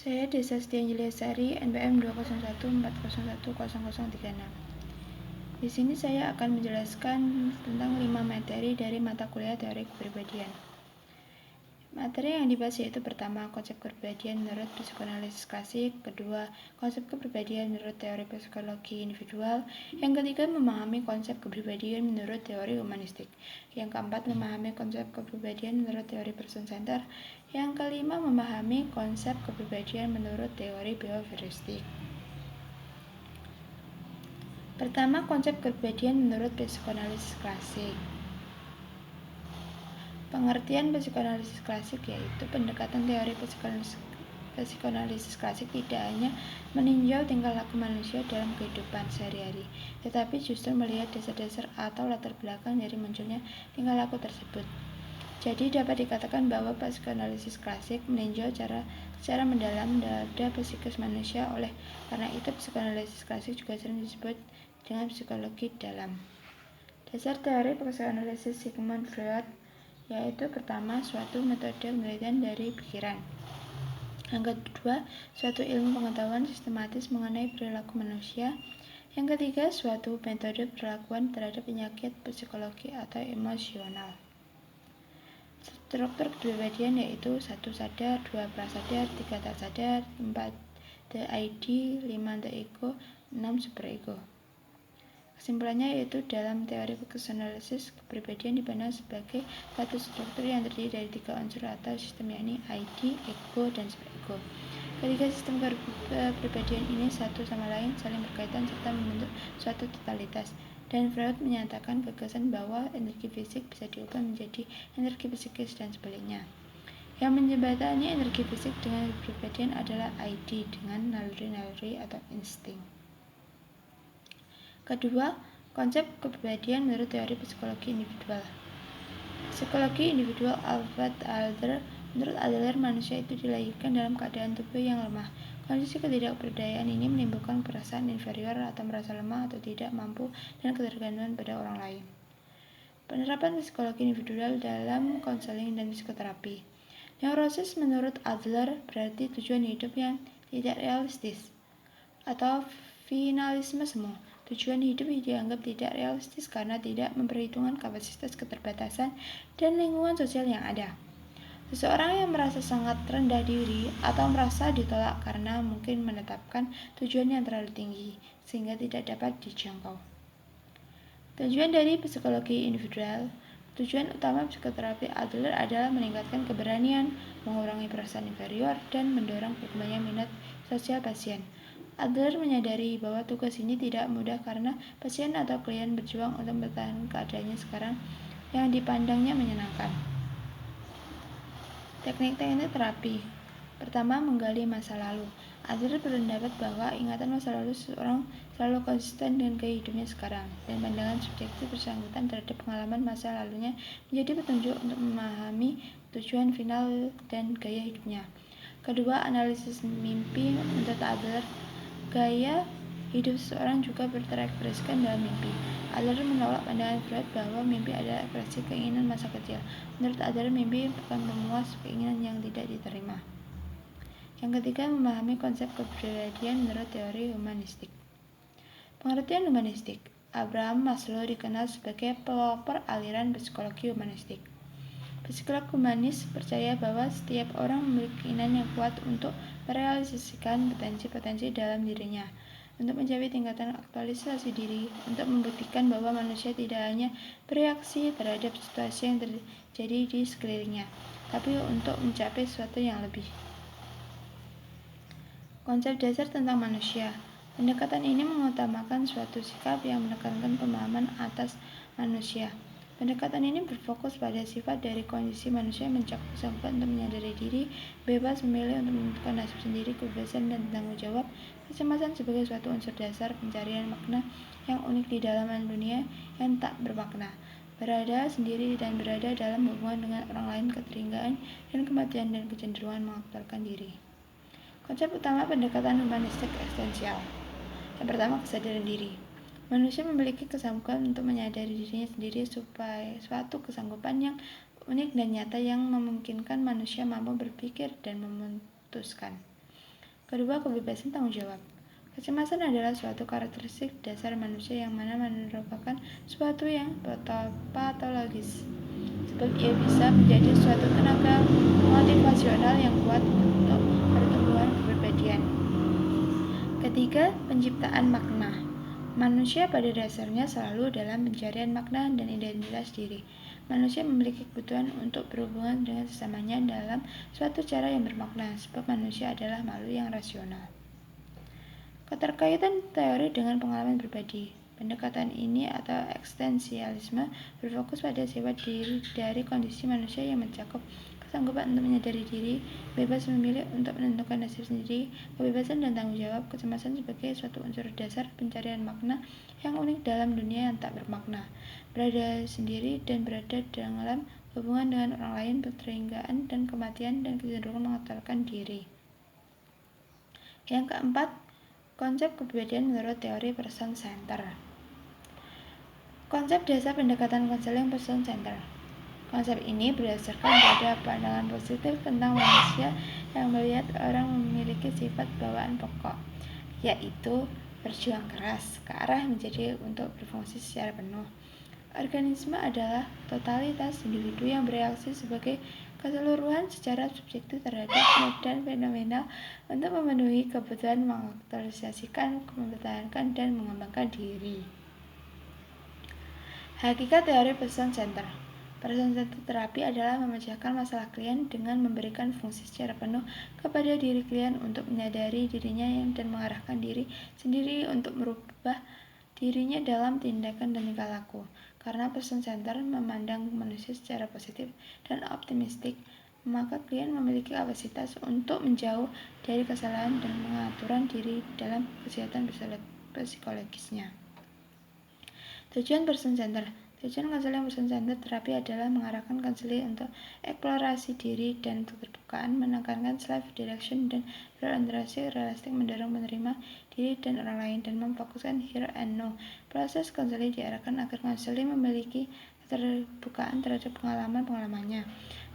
Saya Desa Setianjeli Sari, NPM 20140100036. Di sini saya akan menjelaskan tentang 5 materi dari mata kuliah teori kepribadian. Materi yang dibahas yaitu pertama, konsep kepribadian menurut psikoanalisis klasik, kedua, konsep kepribadian menurut teori psikologi individual, yang ketiga, memahami konsep kepribadian menurut teori humanistik, yang keempat, memahami konsep kepribadian menurut teori person center, yang kelima, memahami konsep kepribadian menurut teori bioheuristik. Pertama, konsep kepribadian menurut psikoanalisis klasik. Pengertian psikoanalisis klasik yaitu pendekatan teori psikoanalisis klasik tidak hanya meninjau tingkah laku manusia dalam kehidupan sehari-hari, tetapi justru melihat dasar-dasar atau latar belakang dari munculnya tingkah laku tersebut. Jadi dapat dikatakan bahwa psikoanalisis klasik meninjau secara mendalam pada psikis manusia. Oleh karena itu, psikoanalisis klasik juga sering disebut dengan psikologi dalam. Dasar teori psikoanalisis Sigmund Freud yaitu pertama, suatu metode penelitian dari pikiran. Yang kedua, suatu ilmu pengetahuan sistematis mengenai perilaku manusia. Yang ketiga, suatu metode perlakuan terhadap penyakit psikologi atau emosional. Struktur kepribadian yaitu 1. Sadar, 2. Prasadar, 3. Tak sadar, 4. The ID, 5. The ego, 6. Superego. Kesimpulannya yaitu dalam teori psikoanalisis kepribadian dipandang sebagai satu struktur yang terdiri dari 3 unsur atau sistem, yakni ID, ego, dan superego. Ketiga sistem kepribadian ini satu sama lain saling berkaitan serta membentuk suatu totalitas. Dan Freud menyatakan gagasan bahwa energi fisik bisa diubah menjadi energi psikis dan sebaliknya. Yang menjembatani energi fisik dengan kepribadian adalah ID dengan naluri-naluri atau insting. Kedua, konsep kepribadian menurut teori psikologi individual. Psikologi individual Alfred Adler. Menurut Adler, manusia itu dilahirkan dalam keadaan tubuh yang lemah. Kondisi ketidakberdayaan ini menimbulkan perasaan inferior atau merasa lemah atau tidak mampu dan ketergantungan pada orang lain. Penerapan psikologi individual dalam konseling dan psikoterapi. Neurosis menurut Adler berarti tujuan hidup yang tidak realistis atau finalisme semu. Tujuan hidup dianggap tidak realistis karena tidak memperhitungkan kapasitas keterbatasan dan lingkungan sosial yang ada. Seseorang yang merasa sangat rendah diri atau merasa ditolak karena mungkin menetapkan tujuan yang terlalu tinggi sehingga tidak dapat dijangkau. Tujuan dari psikologi individual. Tujuan utama psikoterapi Adler adalah meningkatkan keberanian, mengurangi perasaan inferior, dan mendorong berkembangnya minat sosial pasien. Adler menyadari bahwa tugas ini tidak mudah karena pasien atau klien berjuang untuk bertahan keadaannya sekarang yang dipandangnya menyenangkan. Teknik-teknik terapi. Pertama, menggali masa lalu. Adler berpendapat bahwa ingatan masa lalu seseorang selalu konsisten dengan gaya hidupnya sekarang, dan pandangan subjektif bersangkutan terhadap pengalaman masa lalunya menjadi petunjuk untuk memahami tujuan final dan gaya hidupnya. Kedua, analisis mimpi. Menurut Adler, gaya hidup seseorang juga terekspresikan dalam mimpi. Adler menolak pandangan Freud bahwa mimpi adalah ekspresi keinginan masa kecil. Menurut Adler, mimpi bukan pemuas keinginan yang tidak diterima. Yang ketiga, memahami konsep kepribadian menurut teori humanistik. Pengertian humanistik. Abraham Maslow dikenal sebagai pelopor aliran psikologi humanistik. Psikolog humanis percaya bahwa setiap orang memiliki keinginan yang kuat untuk merealisasikan potensi-potensi dalam dirinya, untuk mencapai tingkatan aktualisasi diri, untuk membuktikan bahwa manusia tidak hanya bereaksi terhadap situasi yang terjadi di sekelilingnya, tapi untuk mencapai sesuatu yang lebih. Konsep dasar tentang manusia. Pendekatan ini mengutamakan suatu sikap yang menekankan pemahaman atas manusia. Pendekatan ini berfokus pada sifat dari kondisi manusia yang mencakup kesanggupan untuk menyadari diri, bebas memilih untuk menentukan nasib sendiri, kebebasan dan tanggung jawab, kecemasan sebagai suatu unsur dasar pencarian makna yang unik di dalam dunia yang tak bermakna, berada sendiri dan berada dalam hubungan dengan orang lain, ketertinggalan dan kematian dan kecenderungan mengaktualkan diri. Konsep utama pendekatan humanistik eksistensial. Yang pertama, kesadaran diri. Manusia memiliki kesanggupan untuk menyadari dirinya sendiri, supaya suatu kesanggupan yang unik dan nyata yang memungkinkan manusia mampu berpikir dan memutuskan. Kedua, kebebasan tanggung jawab. Kecemasan adalah suatu karakteristik dasar manusia yang mana merupakan sesuatu yang patologis, sebab ia bisa menjadi suatu tenaga motivasional yang kuat untuk pertumbuhan kepribadian. Ketiga, penciptaan makna. Manusia pada dasarnya selalu dalam pencarian makna dan identitas diri. Manusia memiliki kebutuhan untuk berhubungan dengan sesamanya dalam suatu cara yang bermakna, sebab manusia adalah makhluk yang rasional. Keterkaitan teori dengan pengalaman pribadi. Pendekatan ini atau eksistensialisme berfokus pada sifat diri dari kondisi manusia yang mencakup kesanggupan untuk menyadari diri, bebas memilih untuk menentukan nasib sendiri, kebebasan dan tanggung jawab, kecemasan sebagai suatu unsur dasar pencarian makna yang unik dalam dunia yang tak bermakna, berada sendiri dan berada dalam hubungan dengan orang lain, ketertinggalan dan kematian, dan kecenderungan mengatakan diri. Yang keempat, konsep kepribadian menurut teori person center. Konsep dasar pendekatan konseling person center. Konsep ini berdasarkan pada pandangan positif tentang manusia yang melihat orang memiliki sifat bawaan pokok, yaitu berjuang keras ke arah menjadi untuk berfungsi secara penuh. Organisme adalah totalitas individu yang bereaksi sebagai keseluruhan secara subjektif terhadap medan fenomenal untuk memenuhi kebutuhan mengaktualisasikan, mempertahankan, dan mengembangkan diri. Hakikat teori person center. Person center terapi adalah memecahkan masalah klien dengan memberikan fungsi secara penuh kepada diri klien untuk menyadari dirinya dan mengarahkan diri sendiri untuk merubah dirinya dalam tindakan dan tingkah laku. Karena person center memandang manusia secara positif dan optimistik, maka klien memiliki kapasitas untuk menjauh dari kesalahan dan pengaturan diri dalam kesehatan psikologisnya. Tujuan person center. Tujuan konseling person center terapi adalah mengarahkan konseling untuk eksplorasi diri dan keterbukaan, menekankan self direction dan berorientasi realistik, mendorong menerima diri dan orang lain, dan memfokuskan here and now. Proses konseling diarahkan agar konseling memiliki keterbukaan terhadap pengalaman-pengalamannya,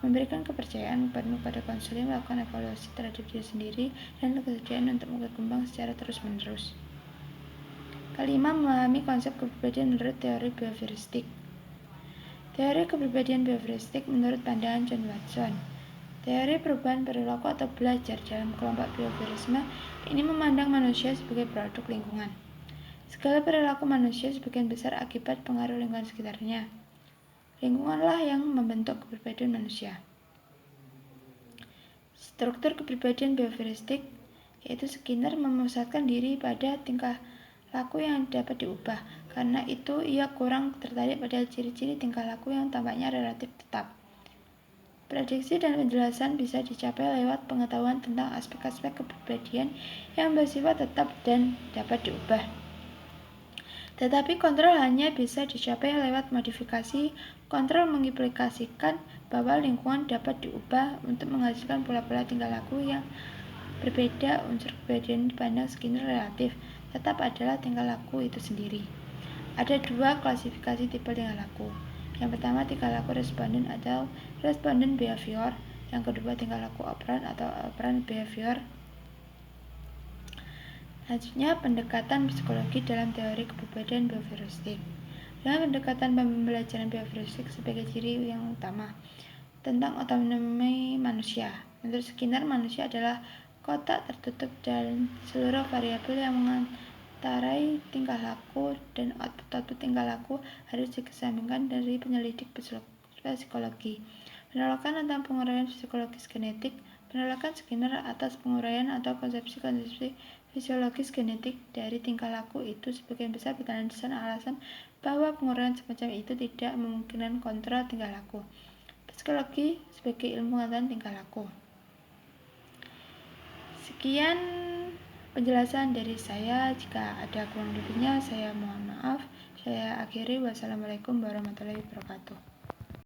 memberikan kepercayaan penuh pada konseling, melakukan evaluasi terhadap diri sendiri, dan kesediaan untuk berkembang secara terus-menerus. Kelima, memahami konsep kepribadian menurut teori behavioristik. Teori kepribadian behavioristik menurut pandangan John Watson. Teori perubahan perilaku atau belajar dalam kelompok behaviorisme ini memandang manusia sebagai produk lingkungan. Segala perilaku manusia sebagian besar akibat pengaruh lingkungan sekitarnya. Lingkunganlah yang membentuk kepribadian manusia. Struktur kepribadian behavioristik yaitu Skinner memusatkan diri pada tingkah laku yang dapat diubah. Karena itu, ia kurang tertarik pada ciri-ciri tingkah laku yang tampaknya relatif tetap. Prediksi dan penjelasan bisa dicapai lewat pengetahuan tentang aspek-aspek kepribadian yang bersifat tetap dan dapat diubah. Tetapi kontrol hanya bisa dicapai lewat modifikasi. Kontrol mengimplikasikan bahwa lingkungan dapat diubah untuk menghasilkan pola-pola tingkah laku yang berbeda. Unsur kepribadian dipandang Skinner relatif, tetap adalah tingkah laku itu sendiri. Ada dua klasifikasi tipe tingkah laku. Yang pertama, tingkah laku responden atau respondent behavior. Yang kedua, tingkah laku operant atau operant behavior. Selanjutnya, pendekatan psikologi dalam teori kepribadian behavioristik. Dengan pendekatan pembelajaran behavioristik sebagai ciri yang utama tentang otonomi manusia. Menurut Skinner, manusia adalah kotak tertutup dan seluruh variabel yang mengantarai tingkah laku dan output tingkah laku harus dikesampingkan dari penyelidik psikologi. Penolakan tentang penguraian psikologis genetik. Penolakan Skinner atas penguraian atau konsepsi-konsepsi fisiologis genetik dari tingkah laku itu sebagian besar berlandaskan alasan bahwa penguraian semacam itu tidak memungkinkan kontrol tingkah laku. Psikologi sebagai ilmu pengetahuan tingkah laku. Sekian penjelasan dari saya. Jika ada kurang lebihnya, saya mohon maaf. Saya akhiri. Wassalamualaikum warahmatullahi wabarakatuh.